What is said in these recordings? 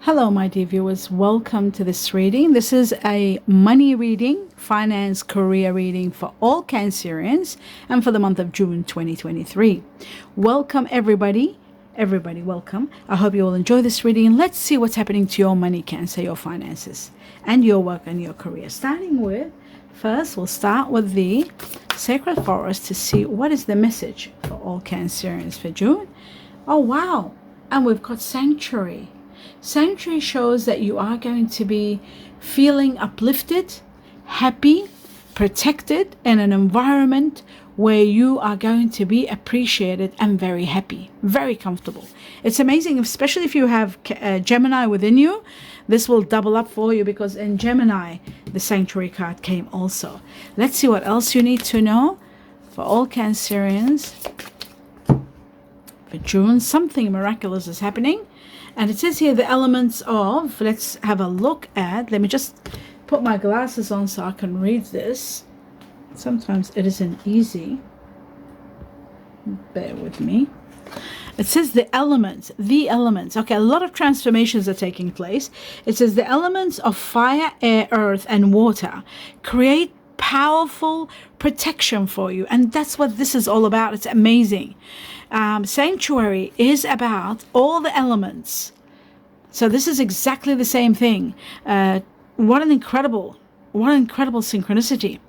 Hello, my dear viewers. Welcome to this reading. This is a money reading, finance, career reading for all Cancerians and for the month of June 2023. Welcome, everybody. Everybody, welcome. I hope you will enjoy this reading. And let's see what's happening to your money, Cancer, your finances, and your work and your career. First, we'll start with the Sacred Forest to see what is the message for all Cancerians for June. Oh, wow. And we've got Sanctuary. Sanctuary shows that you are going to be feeling uplifted, happy, protected in an environment where you are going to be appreciated and very happy, very comfortable. It's amazing, especially if you have Gemini within you. This will double up for you because in Gemini, the Sanctuary card came also. Let's see what else you need to know for all Cancerians. For June, something miraculous is happening. And it says here the elements of, let's have a look at, let me just put my glasses on so I can read this. Sometimes it isn't easy. Bear with me. It says the elements. Okay, a lot of transformations are taking place. It says the elements of fire, air, earth, and water create powerful protection for you. And that's what this is all about. It's amazing. Sanctuary is about all the elements. So this is exactly the same thing. What an incredible synchronicity.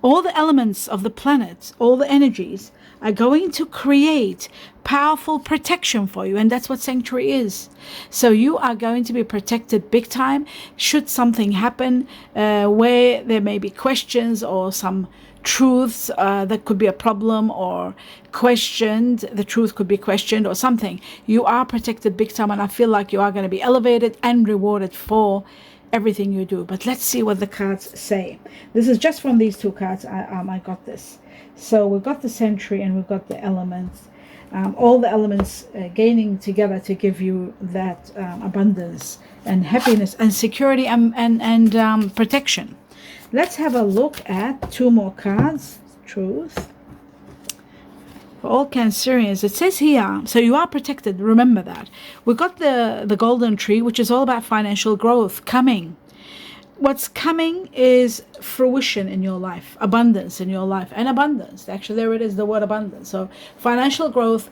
All the elements of the planet, all the energies are going to create powerful protection for you. And that's what Sanctuary is. So you are going to be protected big time. Should something happen where there may be questions or some truths that could be a problem or questioned, the truth could be questioned or something, you are protected big time. And I feel like you are going to be elevated and rewarded for everything you do. But let's see what the cards say. This is just from these two cards. I got this. So we've got the Sanctuary and we've got the elements. All the elements gaining together to give you that abundance and happiness and security and protection. Let's have a look at two more cards. Truth. For all Cancerians, it says here, so you are protected. Remember that. We've got the golden tree, which is all about financial growth coming. What's coming is fruition in your life, abundance in your life, and abundance. Actually, there it is, the word abundance. So financial growth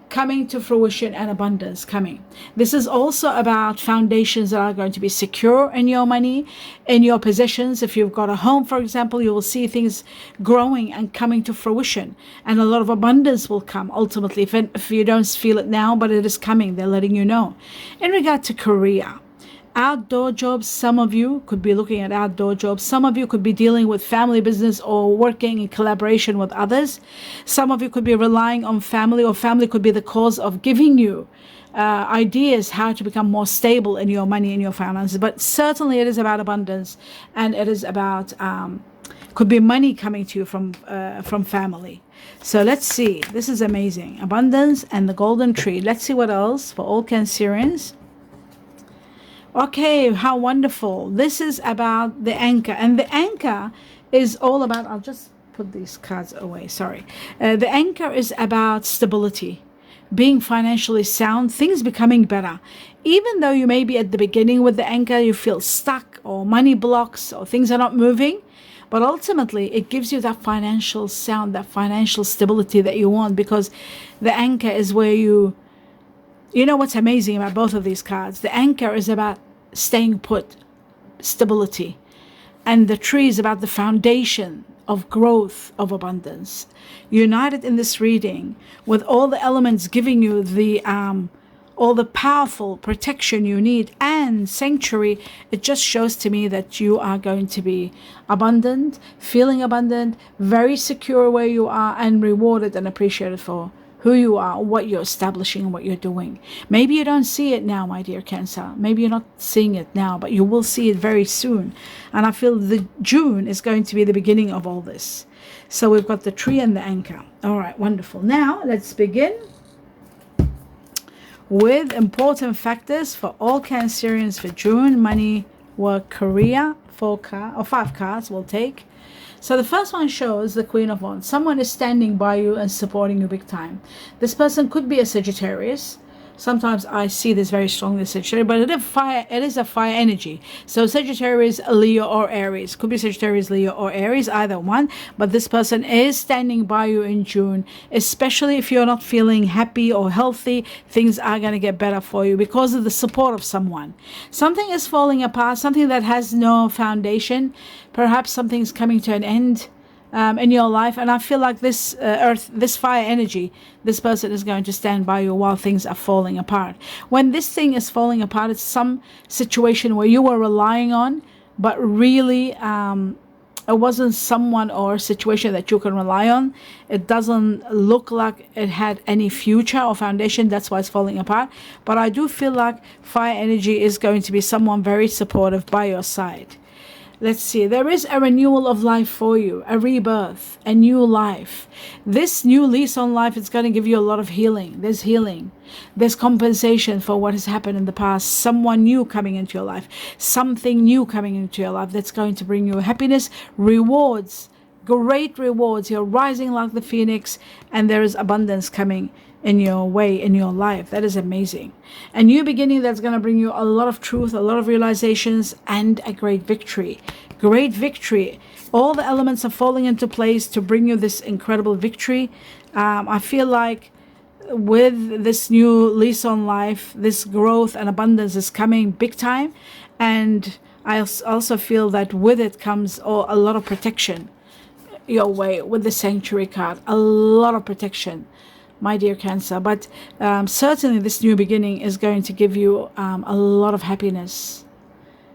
coming to fruition and abundance coming. This is also about foundations that are going to be secure in your money, in your possessions. If you've got a home, for example, you will see things growing and coming to fruition, and a lot of abundance will come ultimately if you don't feel it now, but it is coming. They're letting you know. In regard to career, outdoor jobs, some of you could be looking at outdoor jobs. Some of you could be dealing with family business or working in collaboration with others. Some of you could be relying on family, or family could be the cause of giving you ideas how to become more stable in your money and your finances. But certainly it is about abundance, and it is about could be money coming to you from family. So let's see. This is amazing. Abundance and the golden tree. Let's see what else for all Cancerians. Okay, how wonderful. This is about the anchor. And the anchor is all about, I'll just put these cards away, sorry. The anchor is about stability, being financially sound, things becoming better. Even though you may be at the beginning with the anchor, you feel stuck or money blocks or things are not moving. But ultimately, it gives you that financial sound, that financial stability that you want, because the anchor is where you know what's amazing about both of these cards? The anchor is about staying put, stability. And the tree is about the foundation of growth, of abundance. United in this reading with all the elements giving you all the powerful protection you need, and Sanctuary, it just shows to me that you are going to be abundant, feeling abundant, very secure where you are, and rewarded and appreciated for who you are, what you're establishing, what you're doing. Maybe you don't see it now, my dear Cancer. Maybe you're not seeing it now, but you will see it very soon. And I feel the June is going to be the beginning of all this. So we've got the tree and the anchor. All right, wonderful. Now let's begin with important factors for all Cancerians for June. Money, work, career. 5 cards we'll take. So the first one shows the Queen of Wands. Someone is standing by you and supporting you big time. This person could be a Sagittarius, Sometimes I see this very strongly in Sagittarius, but it is a fire energy. So Sagittarius, Leo, or Aries. Could be Sagittarius, Leo, or Aries, either one. But this person is standing by you in June, especially if you're not feeling happy or healthy. Things are going to get better for you because of the support of someone. Something is falling apart, something that has no foundation. Perhaps something's coming to an end in your life, and I feel like this this fire energy, this person is going to stand by you while things are falling apart. When this thing is falling apart, it's some situation where you were relying on, but really it wasn't someone or situation that you can rely on. It doesn't look like it had any future or foundation. That's why it's falling apart. But I do feel like fire energy is going to be someone very supportive by your side. Let's see, there is a renewal of life for you, a rebirth, a new life. This new lease on life is going to give you a lot of healing. There's compensation for what has happened in the past. Someone new coming into your life, something new coming into your life that's going to bring you happiness, rewards, great rewards. You're rising like the phoenix, and there is abundance coming in your way, in your life. That is amazing. A new beginning that's going to bring you a lot of truth, a lot of realizations, and a great victory. Great victory. All the elements are falling into place to bring you this incredible victory. I feel like with this new lease on life, this growth and abundance is coming big time. And I also feel that with it comes a lot of protection your way with the Sanctuary card. A lot of protection, my dear Cancer. But certainly this new beginning is going to give you a lot of happiness,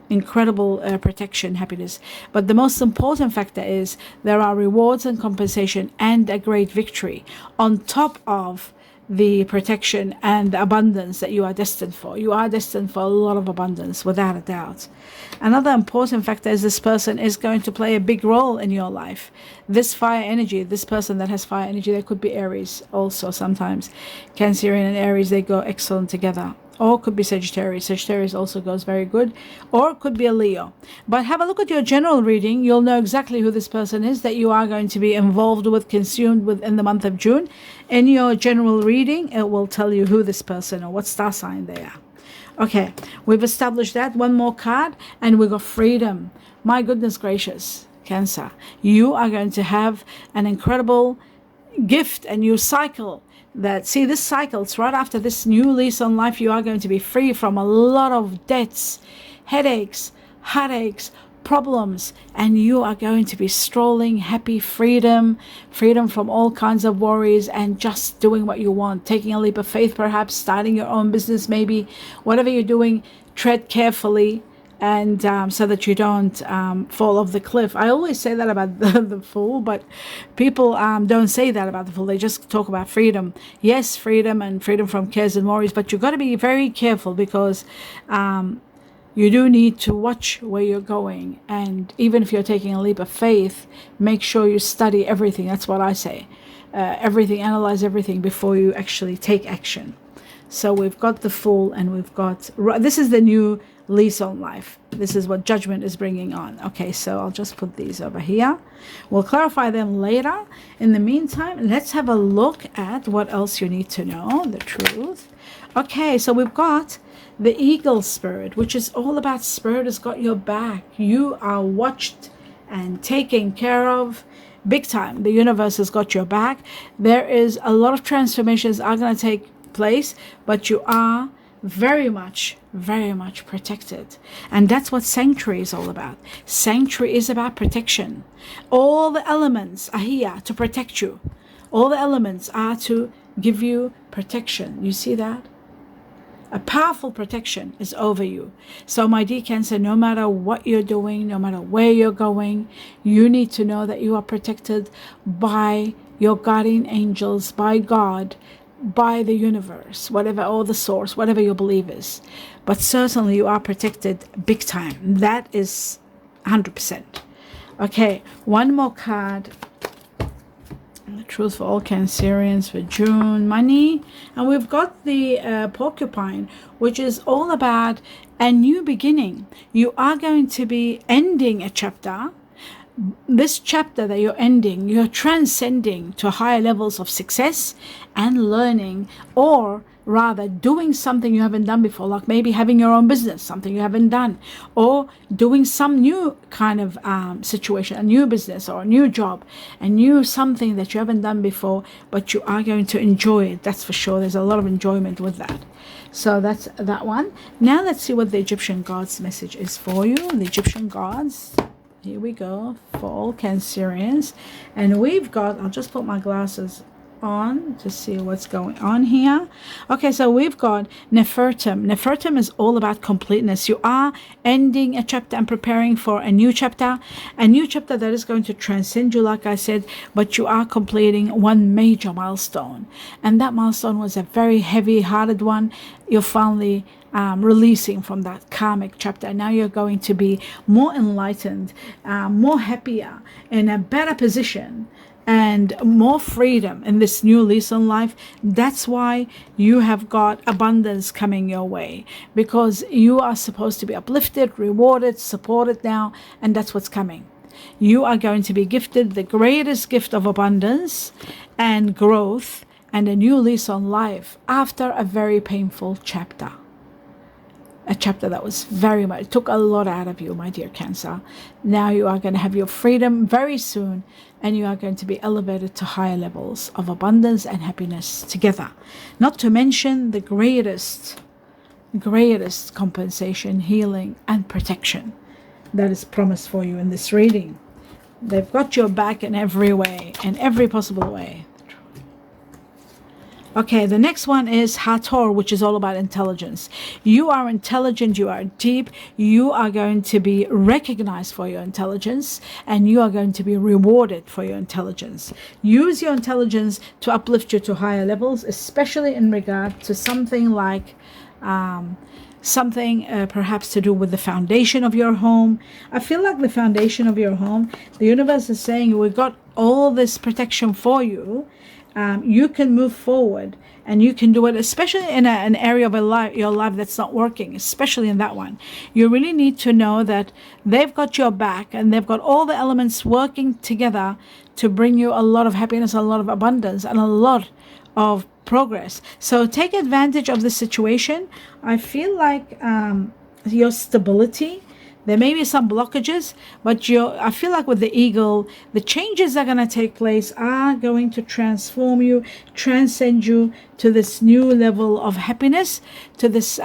incredible protection, happiness. But the most important factor is there are rewards and compensation and a great victory on top of the protection and the abundance that you are destined for. You are destined for a lot of abundance, without a doubt. Another important factor is this person is going to play a big role in your life. This fire energy, this person that has fire energy, they could be Aries also sometimes. Cancerian and Aries, they go excellent together. Or could be Sagittarius. Sagittarius also goes very good. Or could be a Leo. But have a look at your general reading. You'll know exactly who this person is that you are going to be involved with, consumed with in the month of June. In your general reading, it will tell you who this person or what star sign they are. Okay, we've established that. One more card, and we got freedom. My goodness gracious, Cancer. You are going to have an incredible gift, a new cycle. See, this cycle, it's right after this new lease on life. You are going to be free from a lot of debts, headaches, heartaches, problems, and you are going to be strolling, happy, freedom from all kinds of worries, and just doing what you want, taking a leap of faith, perhaps starting your own business, maybe. Whatever you're doing, tread carefully, and so that you don't fall off the cliff. I always say that about the Fool, but people don't say that about the Fool. They just talk about freedom. Yes, freedom and freedom from cares and worries, but you've got to be very careful because you do need to watch where you're going. And even if you're taking a leap of faith, make sure you study everything. That's what I say. Everything, analyze everything before you actually take action. So we've got the Fool, and we've got, this is the new lease on life. This is what Judgment is bringing on. Okay, so I'll just put these over here. We'll clarify them later. In the meantime, let's have a look at what else you need to know, the truth. Okay, so we've got the Eagle Spirit, which is all about Spirit has got your back. You are watched and taken care of big time. The universe has got your back. There is a lot of transformations are going to take place, but you are very much protected. And that's what Sanctuary is all about. Sanctuary is about protection. All the elements are here to protect you. All the elements are to give you protection. You see that? A powerful protection is over you. So my dear Cancer, no matter what you're doing, no matter where you're going, you need to know that you are protected by your guardian angels, by God, by the universe, whatever, or the source, whatever your belief is. But certainly you are protected big time. That is 100%. Okay, one more card. The truth for all Cancerians for June. Money. And we've got the porcupine, which is all about a new beginning. You are going to be ending a chapter. This chapter that you're ending, you're transcending to higher levels of success and learning, or rather doing something you haven't done before, like maybe having your own business, something you haven't done, or doing some new kind of situation, a new business or a new job, a new something that you haven't done before, but you are going to enjoy it. That's for sure. There's a lot of enjoyment with that. So that's that one. Now let's see what the Egyptian gods message is for you. The Egyptian gods, here we go, for all Cancerians. And we've got, I'll just put my glasses on to see what's going on here. Okay, so we've got Nefertum. Nefertum is all about completeness. You are ending a chapter and preparing for a new chapter that is going to transcend you, like I said, but you are completing one major milestone, and that milestone was a very heavy-hearted one. You're finally releasing from that karmic chapter, and now you're going to be more enlightened, more happier, in a better position, and more freedom in this new lease on life. That's why you have got abundance coming your way, because you are supposed to be uplifted, rewarded, supported now, and that's what's coming. You are going to be gifted the greatest gift of abundance and growth and a new lease on life after a very painful chapter. A chapter that was very much, took a lot out of you, my dear Cancer. Now you are going to have your freedom very soon, and you are going to be elevated to higher levels of abundance and happiness together. Not to mention the greatest compensation, healing, and protection that is promised for you in this reading. They've got your back in every way, in every possible way. Okay, the next one is Hathor, which is all about intelligence. You are intelligent, you are deep, you are going to be recognized for your intelligence, and you are going to be rewarded for your intelligence. Use your intelligence to uplift you to higher levels, especially in regard to something like perhaps to do with the foundation of your home. I feel like the foundation of your home, the universe is saying, we've got all this protection for you. You can move forward, and you can do it, especially in an area of your life that's not working, especially in that one. You really need to know that they've got your back, and they've got all the elements working together to bring you a lot of happiness, a lot of abundance, and a lot of progress. So take advantage of the situation. I feel like your stability, there may be some blockages, but I feel like with the eagle, the changes that are going to take place are going to transform you, transcend you to this new level of happiness, to this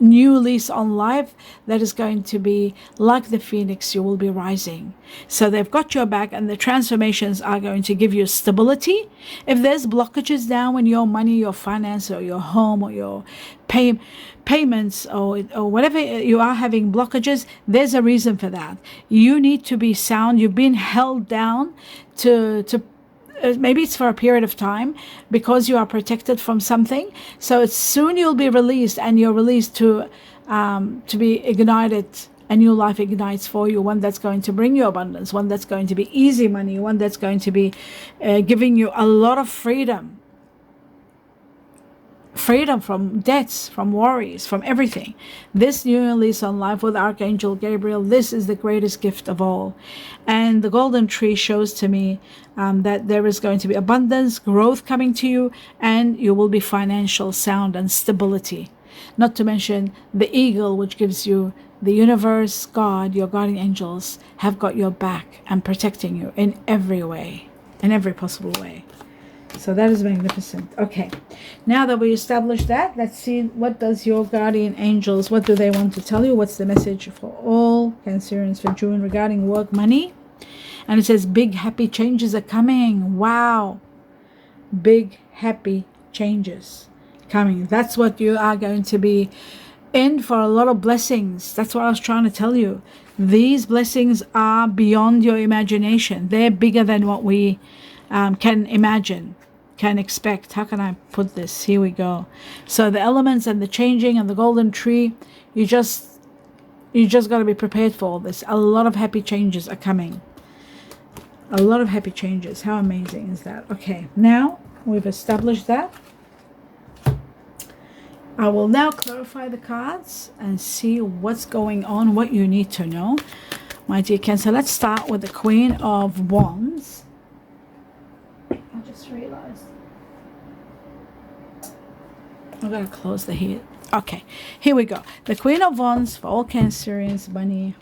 new lease on life that is going to be like the phoenix. You will be rising. So they've got your back, and the transformations are going to give you stability. If there's blockages down in your money, your finance, or your home, or your payments, or whatever you are having blockages, there's a reason for that. You need to be sound. You've been held down to maybe it's for a period of time because you are protected from something. So soon you'll be released, and you're released to be ignited. A new life ignites for you, one that's going to bring you abundance, one that's going to be easy money, one that's going to be giving you a lot of freedom from debts, from worries, from everything. This new lease on life with Archangel Gabriel, this is the greatest gift of all. And the golden tree shows to me that there is going to be abundance, growth coming to you, and you will be financial sound and stability. Not to mention the eagle, which gives you the universe, God, your guardian angels have got your back and protecting you in every way, in every possible way. So that is magnificent. Okay, now that we established that, let's see, what does your guardian angels, what do they want to tell you? What's the message for all Cancerians for June regarding work, money? And it says big happy changes are coming. Wow, big happy changes coming. That's what you are going to be in for, a lot of blessings. That's what I was trying to tell you. These blessings are beyond your imagination. They're bigger than what we can imagine, can expect. How can I put this? Here we go. So the elements and the changing and the golden tree, you just got to be prepared for all this. A lot of happy changes are coming. A lot of happy changes. How amazing is that? Okay, now we've established that. I will now clarify the cards and see what's going on, what you need to know, my dear Cancer. Let's start with the Queen of Wands. I just realized I'm going to close the heat. Okay, here we go. The Queen of Wands for all Cancerians, money,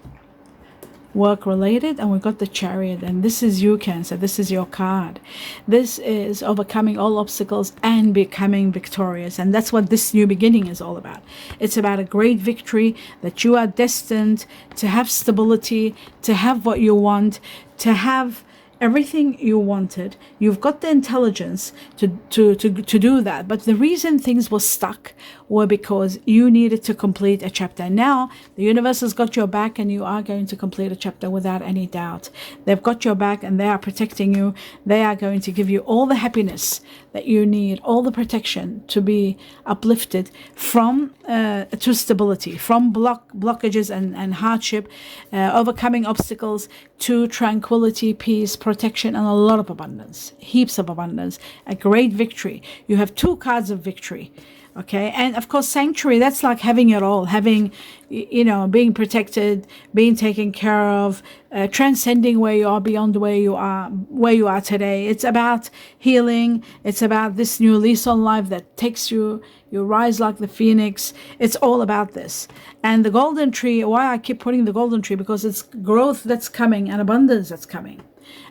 work related, and we got the Chariot, and this is you, Cancer. This is your card. This is overcoming all obstacles and becoming victorious, and that's what this new beginning is all about. It's about a great victory, that you are destined to have stability, to have what you want, to have everything you wanted. You've got the intelligence to do that, but the reason things were stuck were because you needed to complete a chapter. Now the universe has got your back, and you are going to complete a chapter without any doubt. They've got your back, and they are protecting you. They are going to give you all the happiness that you need, all the protection to be uplifted from to stability, from blockages and hardship, overcoming obstacles, to tranquility, peace, protection, and a lot of abundance, heaps of abundance, a great victory. You have 2 cards of victory. Okay, and of course, sanctuary, that's like having it all, having, you know, being protected, being taken care of, transcending where you are, beyond where you are today. It's about healing. It's about this new lease on life that takes you rise like the phoenix. It's all about this. And the golden tree, why I keep putting the golden tree, because it's growth that's coming and abundance that's coming.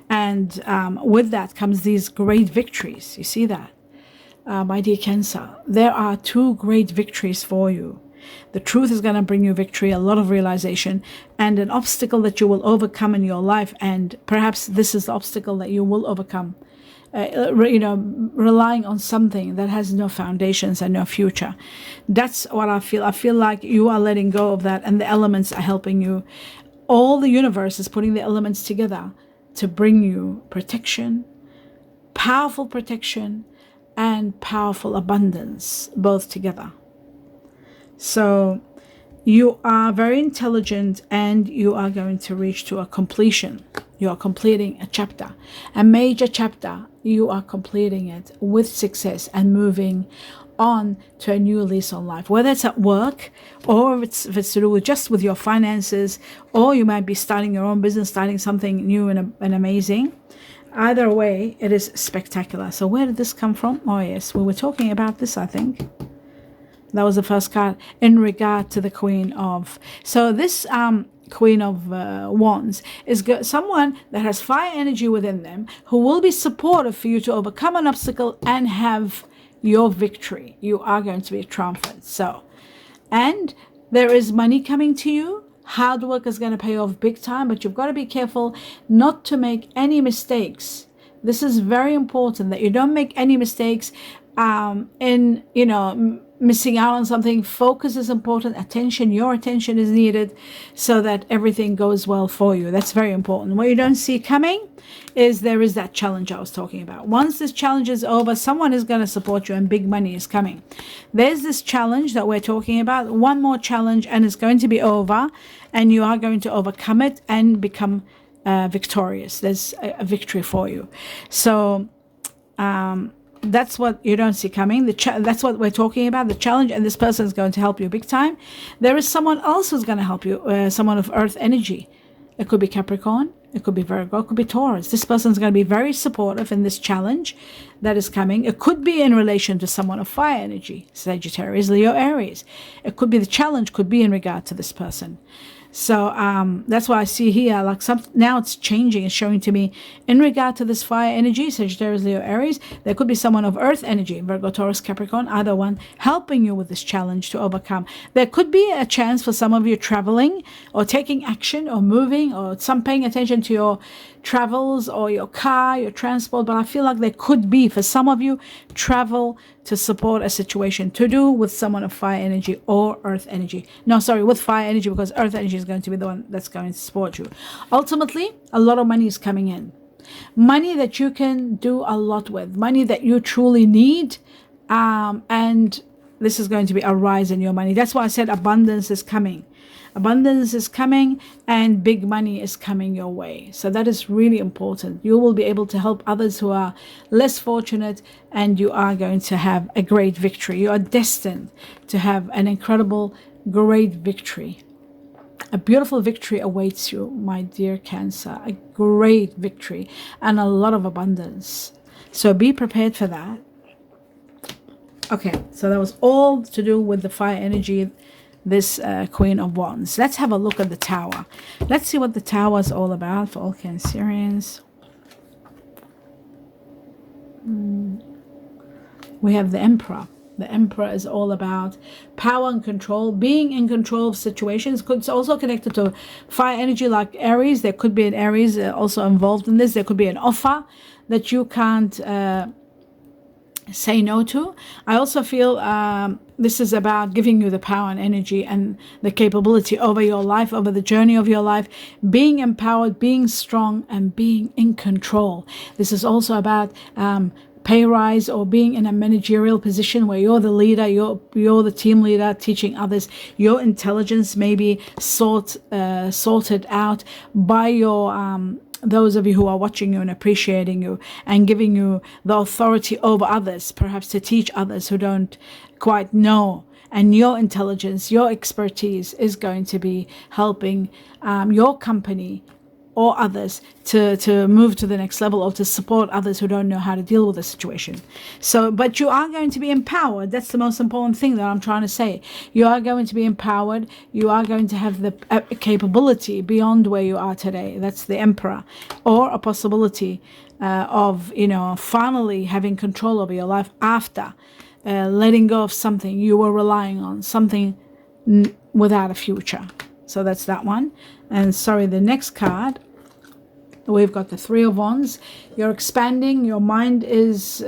And with that comes these great victories. You see that? My dear Cancer, there are 2 great victories for you. The truth is going to bring you victory, a lot of realization, and an obstacle that you will overcome in your life. And perhaps this is the obstacle that you will overcome, you know, relying on something that has no foundations and no future. That's what I feel. I feel like you are letting go of that, and the elements are helping you. All the universe is putting the elements together to bring you protection, powerful protection, and powerful abundance, both together. So you are very intelligent, and you are going to reach to a completion. You are completing a chapter, a major chapter. You are completing it with success and moving on to a new lease on life, whether it's at work, or if it's to do with just with your finances, or you might be starting your own business, starting something new and amazing. Either way, it is spectacular. So where did this come from? Oh yes, we were talking about this, I think. That was the first card in regard to the Queen of. So this Queen of Wands is someone that has fire energy within them, who will be supportive for you to overcome an obstacle and have your victory. You are going to be triumphant. So, and there is money coming to you. Hard work is going to pay off big time, but you've got to be careful not to make any mistakes. This is very important, that you don't make any mistakes in, you know, missing out on something. Focus is important. Attention, your attention is needed so that everything goes well for you. That's very important. What you don't see coming is there is that challenge I was talking about. Once this challenge is over, someone is going to support you, and big money is coming. There's this challenge that we're talking about. One more challenge, and it's going to be over, and you are going to overcome it and become victorious. There's a victory for you. So that's what you don't see coming. That's what we're talking about, the challenge, and this person is going to help you big time. There is someone else who's going to help you, someone of earth energy. It could be Capricorn, it could be Virgo, it could be Taurus. This person is going to be very supportive in this challenge that is coming. It could be in relation to someone of fire energy, Sagittarius, Leo, Aries. It could be, the challenge could be in regard to this person. So that's why I see here, like now it's changing. It's showing to me in regard to this fire energy, Sagittarius, Leo, Aries, there could be someone of earth energy, Virgo, Taurus, Capricorn, either one, helping you with this challenge to overcome. There could be a chance for some of you traveling or taking action or moving or some paying attention to your travels or your car, your transport. But I feel like there could be, for some of you, travel to support a situation to do with someone of fire energy or earth energy. No, sorry, with fire energy, because earth energy is going to be the one that's going to support you. Ultimately, a lot of money is coming in. Money that you can do a lot with. Money that you truly need. And this is going to be a rise in your money. That's why I said abundance is coming. Abundance is coming, and big money is coming your way. So that is really important. You will be able to help others who are less fortunate, and you are going to have a great victory. You are destined to have an incredible, great victory. A beautiful victory awaits you, my dear Cancer. A great victory and a lot of abundance. So be prepared for that. Okay, so that was all to do with the fire energy, this Queen of Wands. Let's have a look at the Tower. Let's see what the Tower is all about for all Cancerians. We have the Emperor. The Emperor is all about power and control, being in control of situations. It's also connected to fire energy like Aries. There could be an Aries also involved in this. There could be an offer that you can't say no to. I also feel this is about giving you the power and energy and the capability over your life, over the journey of your life, being empowered, being strong, and being in control. This is also about pay rise or being in a managerial position where you're the leader, you're the team leader, teaching others. Your intelligence may be sorted out by your those of you who are watching you and appreciating you and giving you the authority over others, perhaps to teach others who don't quite know. And your intelligence, your expertise is going to be helping your company or others to move to the next level, or to support others who don't know how to deal with the situation. So, but you are going to be empowered. That's the most important thing that I'm trying to say. You are going to be empowered. You are going to have the capability beyond where you are today. That's the Emperor, or a possibility of, you know, finally having control over your life after letting go of something you were relying on, something without a future. So that's that one. And sorry, the next card, we've got the Three of Wands. You're expanding, your mind is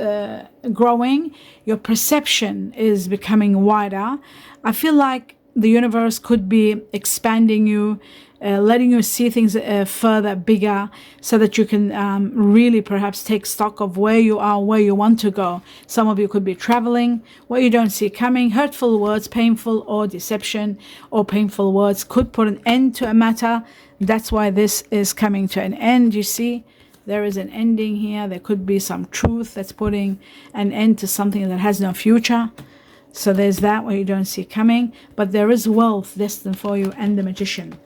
growing, your perception is becoming wider. I feel like the universe could be expanding you, letting you see things further, bigger, so that you can really perhaps take stock of where you are, where you want to go. Some of you could be traveling, what you don't see coming. Hurtful words, painful or deception or painful words could put an end to a matter. That's why this is coming to an end. You see, there is an ending here. There could be some truth that's putting an end to something that has no future. So there's that, where you don't see coming. But there is wealth destined for you, and the Magician.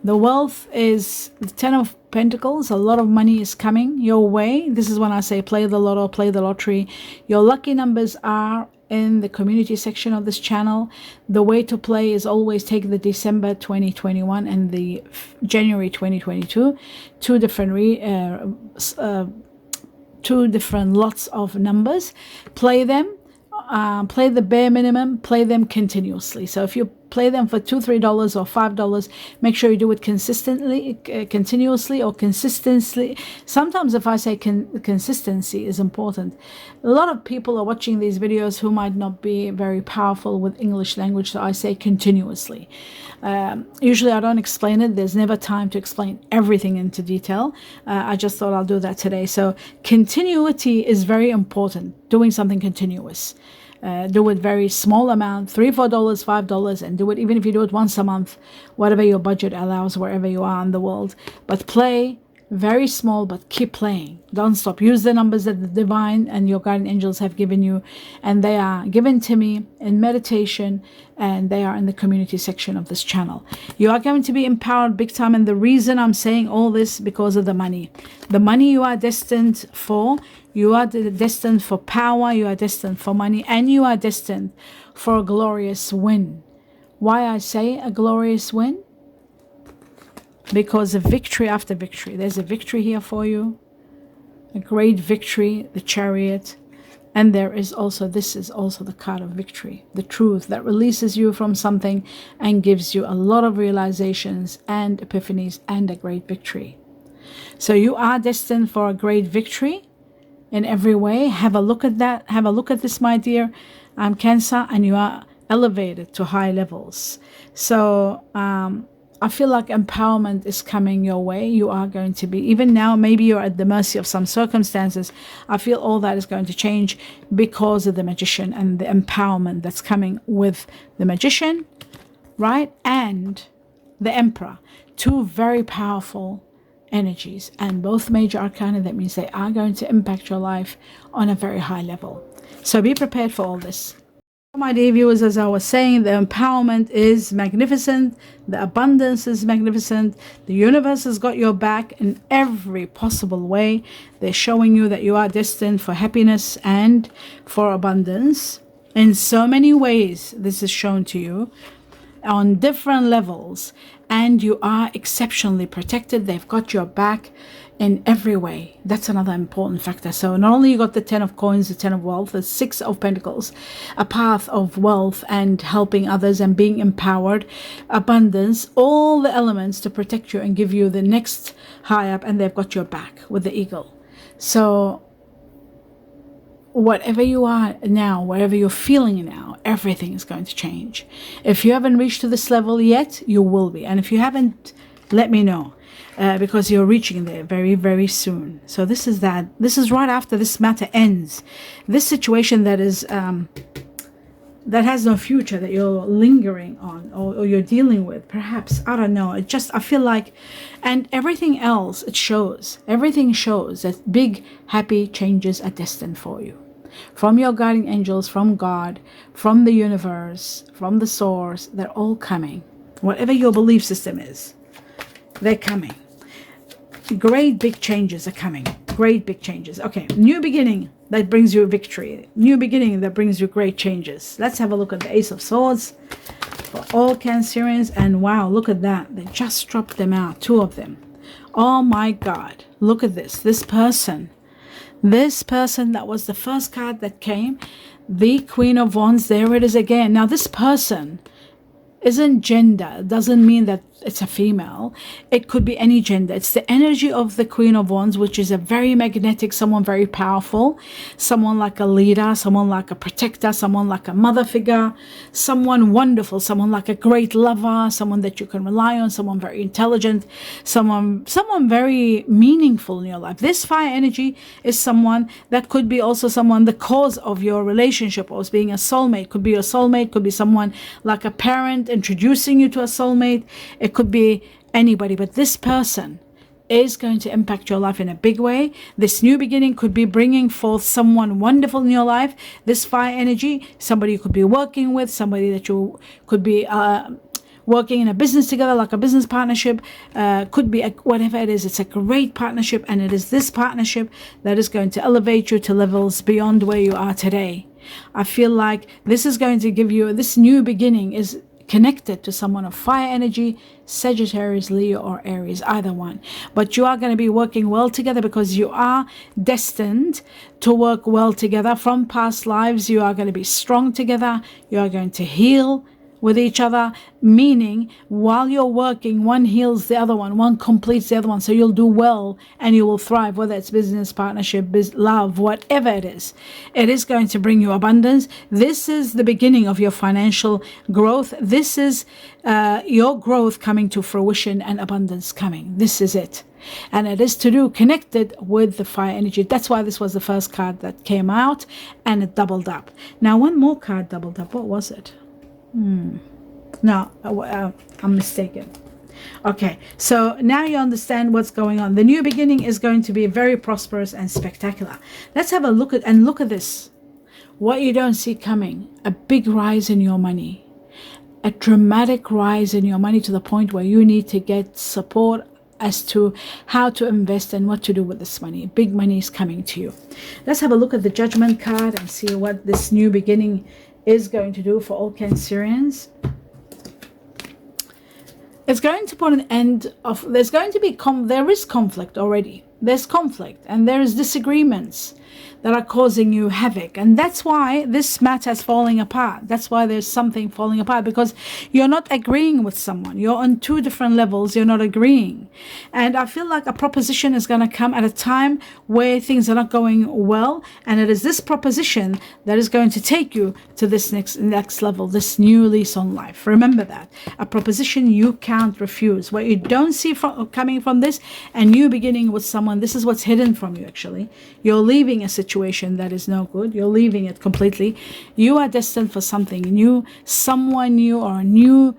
The wealth is the Ten of Pentacles. A lot of money is coming your way. This is when I say play the lotto, play the lottery. Your lucky numbers are in the community section of this channel. The way to play is always take the December 2021 and the January 2022, two different lots of numbers. Play them. Play the bare minimum, play them continuously. So if you play them for $2, $3 or $5, make sure you do it consistently, continuously, or consistently. Sometimes if I say consistency is important. A lot of people are watching these videos who might not be very powerful with English language, so I say continuously. Usually I don't explain it. There's never time to explain everything into detail. I just thought I'll do that today. So continuity is very important, doing something continuous. Do it very small amount, $3, $4, $5, and do it even if you do it once a month, whatever your budget allows, wherever you are in the world. But play very small, but keep playing. Don't stop. Use the numbers that the divine and your guardian angels have given you, and they are given to me in meditation, and they are in the community section of this channel. You are going to be empowered big time, and the reason I'm saying all this because of the money. The money you are destined for. You are destined for power, you are destined for money, and you are destined for a glorious win. Why I say a glorious win? Because of victory after victory. There's a victory here for you, a great victory, the Chariot. And there is also, this is also the card of victory, the truth that releases you from something and gives you a lot of realizations and epiphanies and a great victory. So you are destined for a great victory in every way. Have a look at that. Have a look at this, my dear Cancer, and you are elevated to high levels. So I feel like empowerment is coming your way. You are going to be, even now, maybe you're at the mercy of some circumstances. I feel all that is going to change because of the Magician and the empowerment that's coming with the Magician, right? And the Emperor. Two very powerful energies, and both major arcana. That means they are going to impact your life on a very high level. So be prepared for all this. My dear viewers, as I was saying, the empowerment is magnificent, the abundance is magnificent, the universe has got your back in every possible way. They're showing you that you are destined for happiness and for abundance. In so many ways, this is shown to you on different levels, and you are exceptionally protected. They've got your back in every way. That's another important factor. So not only you got the 10 of coins, the 10 of wealth, the 6 of pentacles, a path of wealth and helping others and being empowered, abundance, all the elements to protect you and give you the next high up, and they've got your back with the eagle. So whatever you are now, whatever you're feeling now, everything is going to change. If you haven't reached to this level yet, you will be. And if you haven't, let me know. Because you're reaching there very, very soon. So this is that. This is right after this matter ends. This situation that is that has no future, that you're lingering on or you're dealing with, perhaps, I don't know. It just, I feel like, and everything else, it shows. Everything shows that big, happy changes are destined for you. From your guardian angels, from God, from the universe, from the source, they're all coming. Whatever your belief system is, they're coming. Great big changes are coming. Great big changes. Okay, new beginning that brings you victory. New beginning that brings you great changes. Let's have a look at the Ace of Swords for all Cancerians. And wow, look at that. They just dropped them out, 2 of them. Oh my God, look at this. This person that was the first card that came, the Queen of Wands. There it is again. Now this person isn't gender. It doesn't mean that it's a female. It could be any gender. It's the energy of the Queen of Wands, which is a very magnetic, someone very powerful, someone like a leader, someone like a protector, someone like a mother figure, someone wonderful, someone like a great lover, someone that you can rely on, someone very intelligent, someone very meaningful in your life. This fire energy is someone that could be also someone the cause of your relationship, or being a soulmate. Could be your soulmate, could be someone like a parent introducing you to a soulmate. It could be anybody, but this person is going to impact your life in a big way. This new beginning could be bringing forth someone wonderful in your life. This fire energy, somebody you could be working with, somebody that you could be working in a business together, like a business partnership, could be whatever it is. It's a great partnership, and it is this partnership that is going to elevate you to levels beyond where you are today. I feel like this is going to give you, this new beginning is connected to someone of fire energy, Sagittarius, Leo, or Aries, either one. But you are going to be working well together because you are destined to work well together. From past lives, you are going to be strong together. You are going to heal with each other, meaning while you're working, one heals the other one completes the other one. So you'll do well and you will thrive, whether it's business, partnership, love, whatever it is going to bring you abundance. This is the beginning of your financial growth. This is your growth coming to fruition and abundance coming. This is it. And it is to do connected with the fire energy. That's why this was the first card that came out, and it doubled up. Now one more card doubled up. What was it? No, I'm mistaken. Okay, so now you understand what's going on. The new beginning is going to be very prosperous and spectacular. Let's have a look at this. What you don't see coming, a big rise in your money, a dramatic rise in your money to the point where you need to get support as to how to invest and what to do with this money. Big money is coming to you. Let's have a look at the Judgment card and see what this new beginning is going to do for all Cancerians. It's going to put an end of, there is conflict already. There's conflict and there is disagreements that are causing you havoc, and that's why this matter is falling apart. That's why there's something falling apart, because you're not agreeing with someone. You're on 2 different levels. You're not agreeing, and I feel like a proposition is going to come at a time where things are not going well, and it is this proposition that is going to take you to this next level, this new lease on life. Remember that a proposition you can't refuse. What you don't see coming from this, a new beginning with someone, this is what's hidden from you. Actually, you're leaving a situation that is no good. You're leaving it completely. You are destined for something new, someone new, or a new,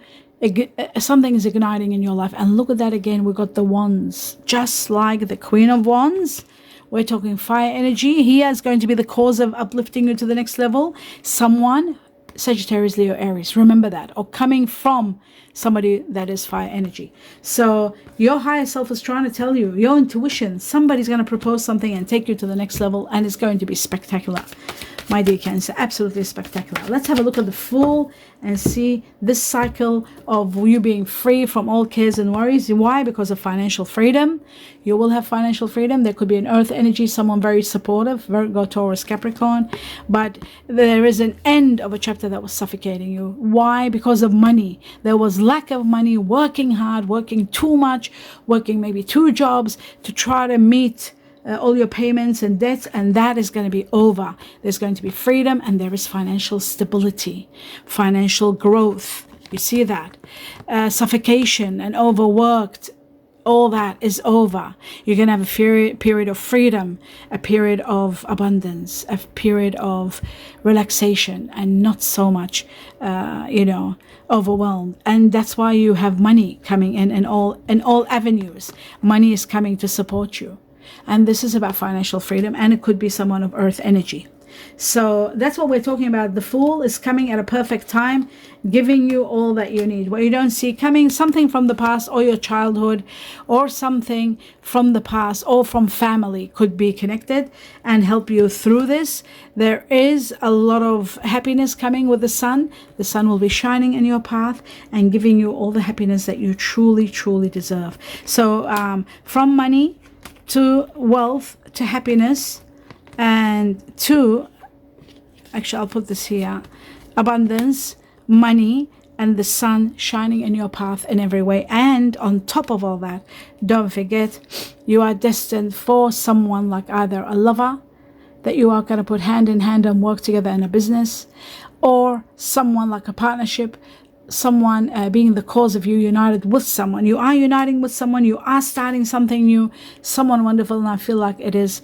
something is igniting in your life. And look at that again. We got the Wands, just like the Queen of Wands. We're talking fire energy. He is going to be the cause of uplifting you to the next level. Someone Sagittarius, Leo, Aries. Remember that. Or coming from somebody that is fire energy. So your higher self is trying to tell you, your intuition, somebody's going to propose something and take you to the next level, and it's going to be spectacular. My dear Cancer, absolutely spectacular. Let's have a look at the Fool and see this cycle of you being free from all cares and worries. Why? Because of financial freedom. You will have financial freedom. There could be an earth energy, someone very supportive, Virgo, Taurus, Capricorn. But there is an end of a chapter that was suffocating you. Why? Because of money. There was lack of money, working hard, working too much, working maybe 2 jobs to try to meet all your payments and debts, and that is going to be over. There's going to be freedom, and there is financial stability, financial growth. You see that? Suffocation and overworked, all that is over. You're going to have a period of freedom, a period of abundance, a period of relaxation, and not so much, overwhelmed. And that's why you have money coming in all avenues. Money is coming to support you. And this is about financial freedom, and it could be someone of earth energy. So that's what we're talking about. The Fool is coming at a perfect time, giving you all that you need. What you don't see coming, something from the past or your childhood, or something from the past or from family could be connected and help you through this. There is a lot of happiness coming with the sun. The sun will be shining in your path and giving you all the happiness that you truly, truly deserve. So from money to wealth, to happiness, and to, actually I'll put this here, abundance, money, and the sun shining in your path in every way. And on top of all that, don't forget, you are destined for someone like either a lover that you are going to put hand in hand and work together in a business, or someone like a partnership, someone being the cause of you united with someone. You are uniting with someone. You are starting something new, someone wonderful. And I feel like it is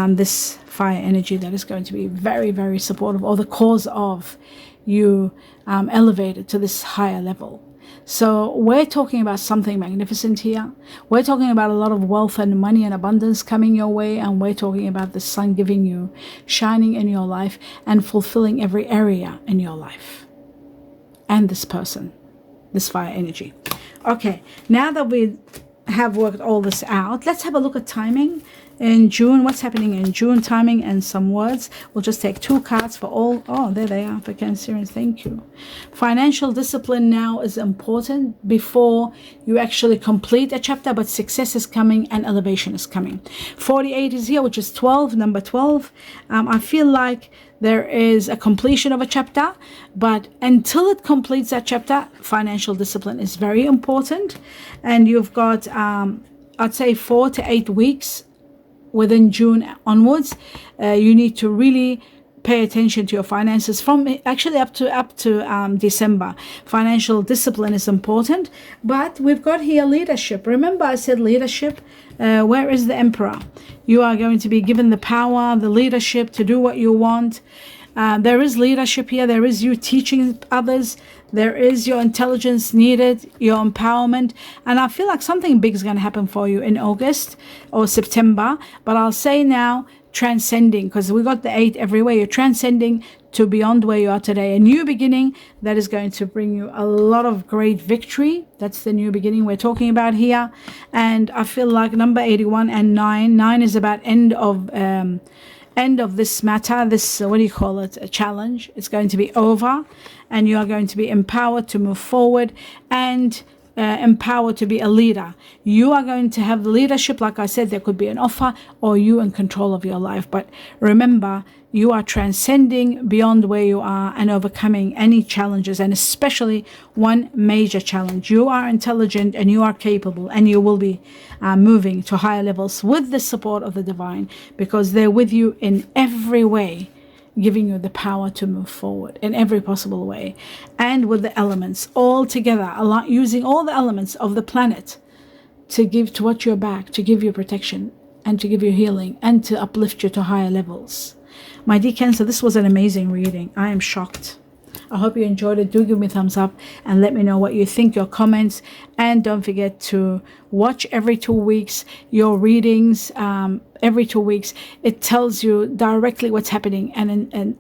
this fire energy that is going to be very, very supportive, or the cause of you elevated to this higher level. So we're talking about something magnificent here. We're talking about a lot of wealth and money and abundance coming your way. And we're talking about the sun giving you, shining in your life and fulfilling every area in your life. And this person, this fire energy. Okay, now that we have worked all this out, let's have a look at timing in June. What's happening in June, timing and some words. We'll just take 2 cards for all. Oh, there they are for Cancerians. Thank you. Financial discipline now is important before you actually complete a chapter, but success is coming and elevation is coming. 48 is here, which is 12, number 12. I feel like there is a completion of a chapter, but until it completes that chapter, financial discipline is very important. And you've got, I'd say 4 to 8 weeks within June onwards. You need to really pay attention to your finances from actually up to December. Financial discipline is important, but we've got here leadership. Remember I said leadership. Where is the Emperor? You are going to be given the power, the leadership to do what you want. There is leadership here. There is you teaching others. There is your intelligence needed, your empowerment. And I feel like something big is going to happen for you in August or September. But I'll say now, transcending, because we got the 8 everywhere. You're transcending to beyond where you are today. A new beginning that is going to bring you a lot of great victory. That's the new beginning we're talking about here. And I feel like number 81 and 9 is about end of this matter, this what do you call it, a challenge. It's going to be over, and you are going to be empowered to move forward and empowered to be a leader. You are going to have leadership. Like I said, there could be an offer or you in control of your life. But remember, you are transcending beyond where you are and overcoming any challenges, and especially one major challenge. You are intelligent and you are capable, and you will be moving to higher levels with the support of the divine, because they're with you in every way, giving you the power to move forward in every possible way. And with the elements all together, using all the elements of the planet to give to watch your back, to give you protection and to give you healing and to uplift you to higher levels. My dear Cancer, this was an amazing reading. I am shocked. I hope you enjoyed it. Do give me a thumbs up and let me know what you think, your comments. And don't forget to watch every 2 weeks your readings. Every 2 weeks, it tells you directly what's happening and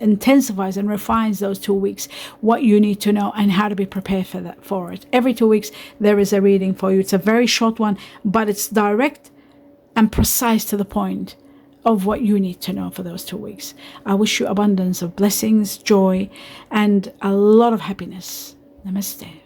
intensifies and refines those 2 weeks, what you need to know and how to be prepared for it. Every 2 weeks, there is a reading for you. It's a very short one, but it's direct and precise to the point of what you need to know for those 2 weeks. I wish you abundance of blessings, joy, and a lot of happiness. Namaste.